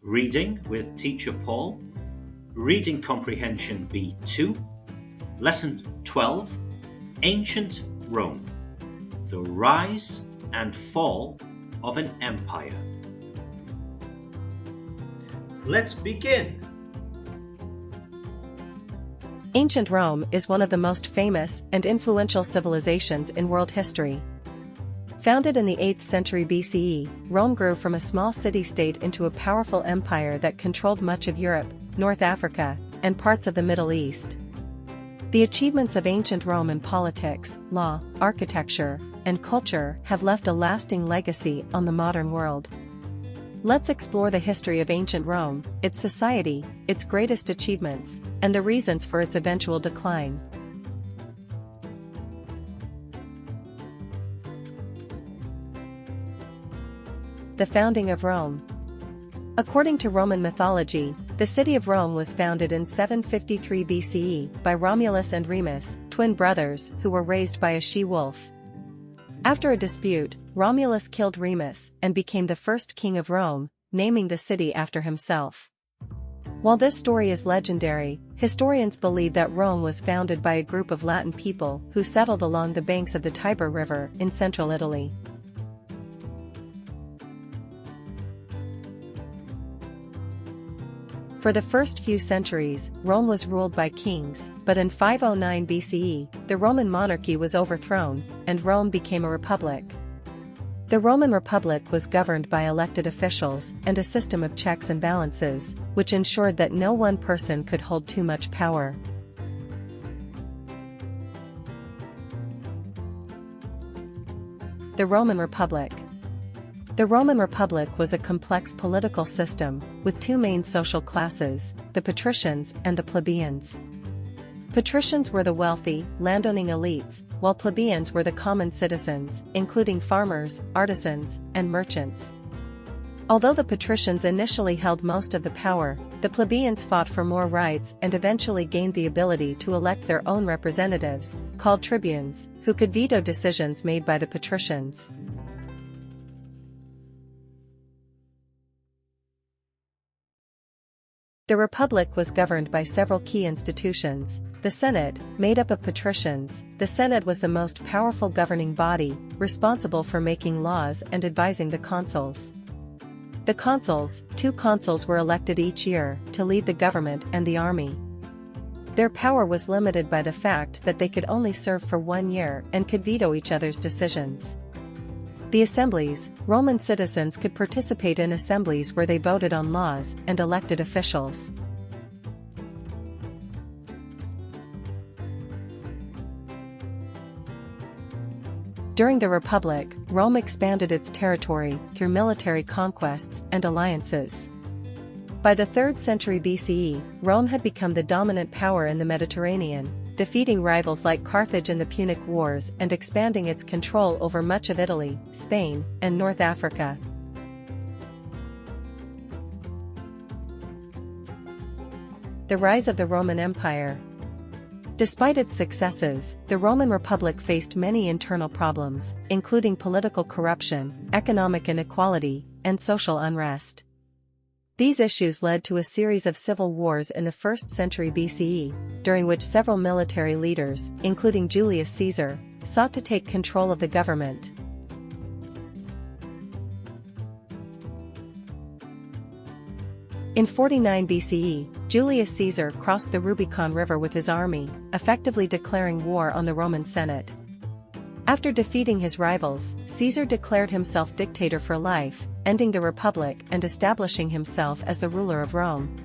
Reading with Teacher Paul, Reading Comprehension B2, Lesson 12, Ancient Rome, The Rise and Fall of an Empire. Let's begin. Ancient Rome is one of the most famous and influential civilizations in world history. Founded in the 8th century BCE, Rome grew from a small city-state into a powerful empire that controlled much of Europe, North Africa, and parts of the Middle East. The achievements of ancient Rome in politics, law, architecture, and culture have left a lasting legacy on the modern world. Let's explore the history of ancient Rome, its society, its greatest achievements, and the reasons for its eventual decline. The founding of Rome. According to Roman mythology, the city of Rome was founded in 753 BCE by Romulus and Remus, twin brothers who were raised by a she-wolf. After a dispute, Romulus killed Remus and became the first king of Rome, naming the city after himself. While this story is legendary, historians believe that Rome was founded by a group of Latin people who settled along the banks of the Tiber River in central Italy. For the first few centuries, Rome was ruled by kings, but in 509 BCE, the Roman monarchy was overthrown, and Rome became a republic. The Roman Republic was governed by elected officials and a system of checks and balances, which ensured that no one person could hold too much power. The Roman Republic. The Roman Republic was a complex political system, with two main social classes, the patricians and the plebeians. Patricians were the wealthy, landowning elites, while plebeians were the common citizens, including farmers, artisans, and merchants. Although the patricians initially held most of the power, the plebeians fought for more rights and eventually gained the ability to elect their own representatives, called tribunes, who could veto decisions made by the patricians. The Republic was governed by several key institutions. The Senate, made up of patricians, the Senate was the most powerful governing body, responsible for making laws and advising the consuls. The consuls, 2 consuls were elected each year, to lead the government and the army. Their power was limited by the fact that they could only serve for 1 year and could veto each other's decisions. The assemblies, Roman citizens could participate in assemblies where they voted on laws and elected officials. During the Republic, Rome expanded its territory through military conquests and alliances. By the 3rd century BCE, Rome had become the dominant power in the Mediterranean, defeating rivals like Carthage in the Punic Wars and expanding its control over much of Italy, Spain, and North Africa. The rise of the Roman Empire. Despite its successes, the Roman Republic faced many internal problems, including political corruption, economic inequality, and social unrest. These issues led to a series of civil wars in the 1st century BCE, during which several military leaders, including Julius Caesar, sought to take control of the government. In 49 BCE, Julius Caesar crossed the Rubicon River with his army, effectively declaring war on the Roman Senate. After defeating his rivals, Caesar declared himself dictator for life, ending the Republic and establishing himself as the ruler of Rome.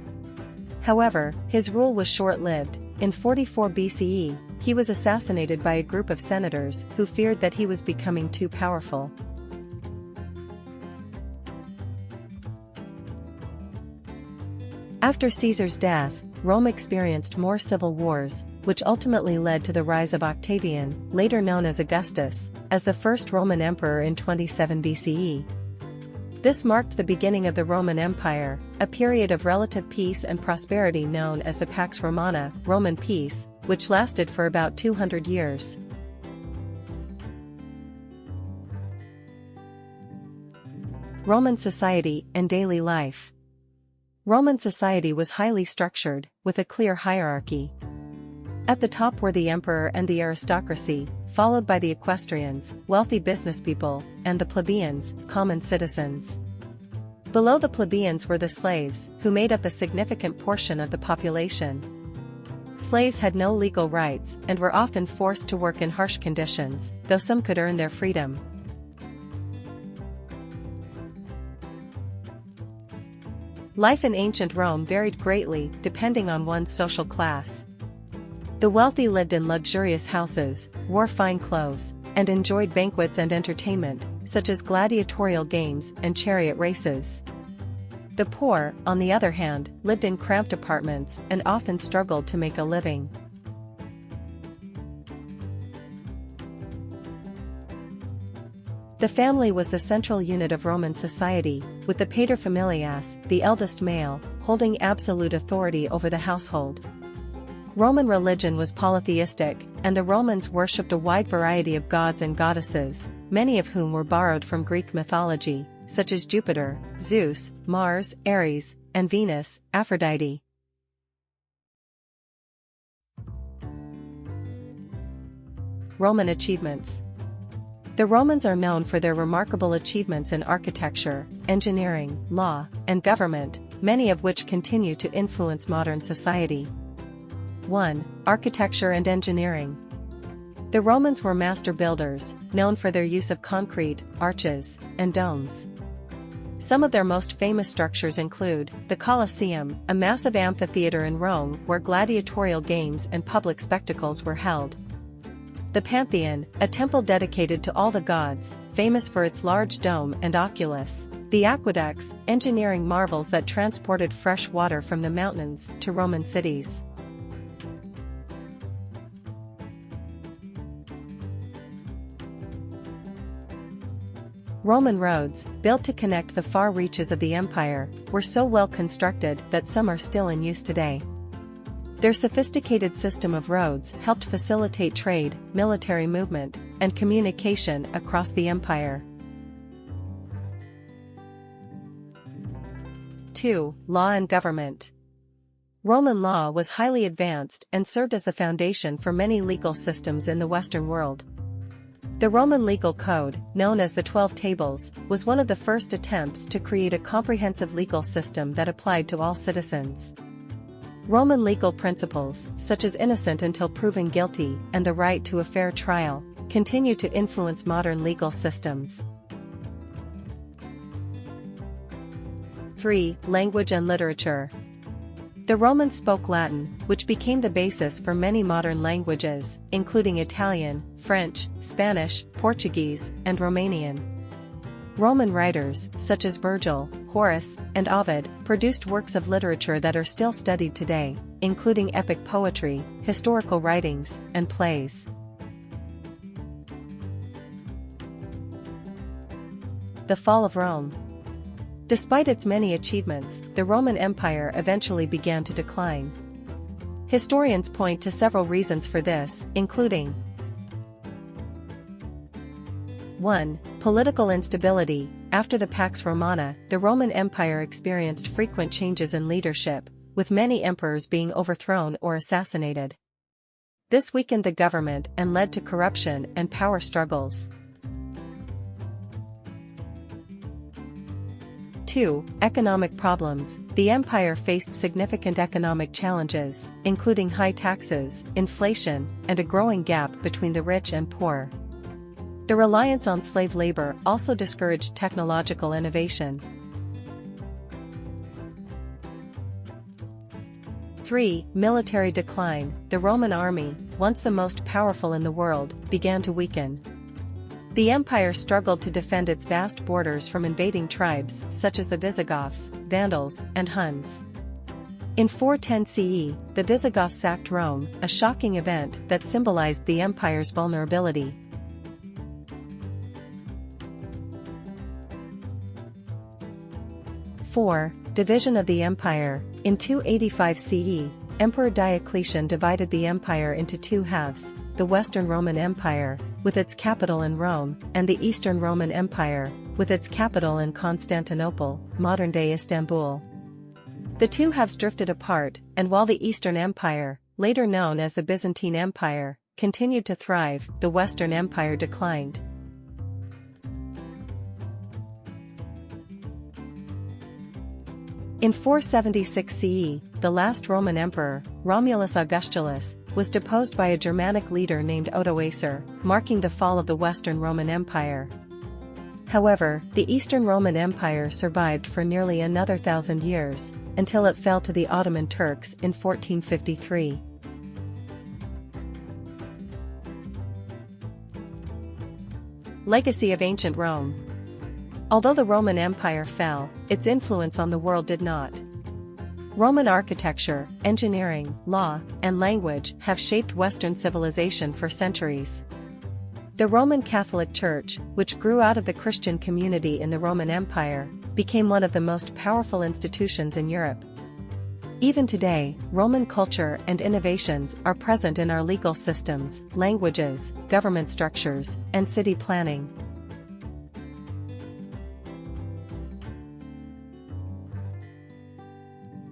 However, his rule was short-lived. In 44 BCE, he was assassinated by a group of senators who feared that he was becoming too powerful. After Caesar's death, Rome experienced more civil wars, which ultimately led to the rise of Octavian, later known as Augustus, as the first Roman emperor in 27 BCE. This marked the beginning of the Roman Empire, a period of relative peace and prosperity known as the Pax Romana, Roman peace, which lasted for about 200 years. Roman society and daily life. Roman society was highly structured, with a clear hierarchy. At the top were the emperor and the aristocracy, followed by the equestrians, wealthy businesspeople, and the plebeians, common citizens. Below the plebeians were the slaves, who made up a significant portion of the population. Slaves had no legal rights and were often forced to work in harsh conditions, though some could earn their freedom. Life in ancient Rome varied greatly depending on one's social class. The wealthy lived in luxurious houses, wore fine clothes, and enjoyed banquets and entertainment, such as gladiatorial games and chariot races. The poor, on the other hand, lived in cramped apartments and often struggled to make a living. The family was the central unit of Roman society, with the paterfamilias, the eldest male, holding absolute authority over the household. Roman religion was polytheistic, and the Romans worshipped a wide variety of gods and goddesses, many of whom were borrowed from Greek mythology, such as Jupiter, Zeus, Mars, Ares, and Venus, Aphrodite. Roman achievements. The Romans are known for their remarkable achievements in architecture, engineering, law, and government, many of which continue to influence modern society. 1. Architecture and engineering. The Romans were master builders, known for their use of concrete, arches, and domes. Some of their most famous structures include the Colosseum, a massive amphitheater in Rome where gladiatorial games and public spectacles were held. The Pantheon, a temple dedicated to all the gods, famous for its large dome and oculus. The aqueducts, engineering marvels that transported fresh water from the mountains to Roman cities. Roman roads, built to connect the far reaches of the empire, were so well constructed that some are still in use today. Their sophisticated system of roads helped facilitate trade, military movement, and communication across the empire. 2. Law and government. Roman law was highly advanced and served as the foundation for many legal systems in the Western world. The Roman legal code, known as the 12 Tables, was one of the first attempts to create a comprehensive legal system that applied to all citizens. Roman legal principles, such as innocent until proven guilty and the right to a fair trial, continue to influence modern legal systems. 3. Language and literature. The Romans spoke Latin, which became the basis for many modern languages, including Italian, French, Spanish, Portuguese, and Romanian. Roman writers, such as Virgil, Horace, and Ovid, produced works of literature that are still studied today, including epic poetry, historical writings, and plays. The fall of Rome. Despite its many achievements, the Roman Empire eventually began to decline. Historians point to several reasons for this, including 1. Political instability. After the Pax Romana, the Roman Empire experienced frequent changes in leadership, with many emperors being overthrown or assassinated. This weakened the government and led to corruption and power struggles. 2. Economic problems. The empire faced significant economic challenges, including high taxes, inflation, and a growing gap between the rich and poor. The reliance on slave labor also discouraged technological innovation. 3. Military decline. The Roman army, once the most powerful in the world, began to weaken. The empire struggled to defend its vast borders from invading tribes such as the Visigoths, Vandals, and Huns. In 410 CE, the Visigoths sacked Rome, a shocking event that symbolized the empire's vulnerability. 4. Division of the empire. In 285 CE, Emperor Diocletian divided the empire into two halves, the Western Roman Empire, with its capital in Rome, and the Eastern Roman Empire, with its capital in Constantinople, modern-day Istanbul. The two halves drifted apart, and while the Eastern Empire, later known as the Byzantine Empire, continued to thrive, the Western Empire declined. In 476 CE, the last Roman emperor, Romulus Augustulus, was deposed by a Germanic leader named Odoacer, marking the fall of the Western Roman Empire. However, the Eastern Roman Empire survived for nearly another 1,000 years, until it fell to the Ottoman Turks in 1453. Legacy of ancient Rome. Although the Roman Empire fell, its influence on the world did not. Roman architecture, engineering, law, and language have shaped Western civilization for centuries. The Roman Catholic Church, which grew out of the Christian community in the Roman Empire, became one of the most powerful institutions in Europe. Even today, Roman culture and innovations are present in our legal systems, languages, government structures, and city planning.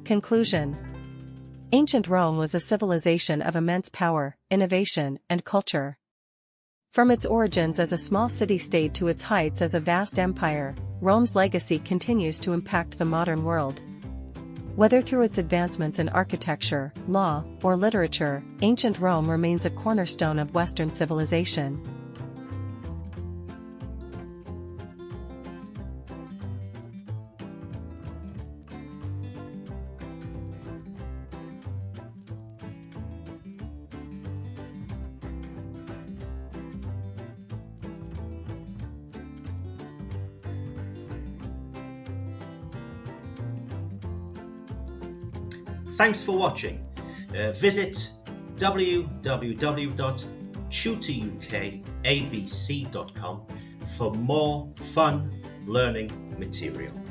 Conclusion. Ancient Rome was a civilization of immense power, innovation, and culture. From its origins as a small city-state to its heights as a vast empire, Rome's legacy continues to impact the modern world. Whether through its advancements in architecture, law, or literature, ancient Rome remains a cornerstone of Western civilization. Thanks for watching. Visit www.TutorUKABC.com for more fun learning material.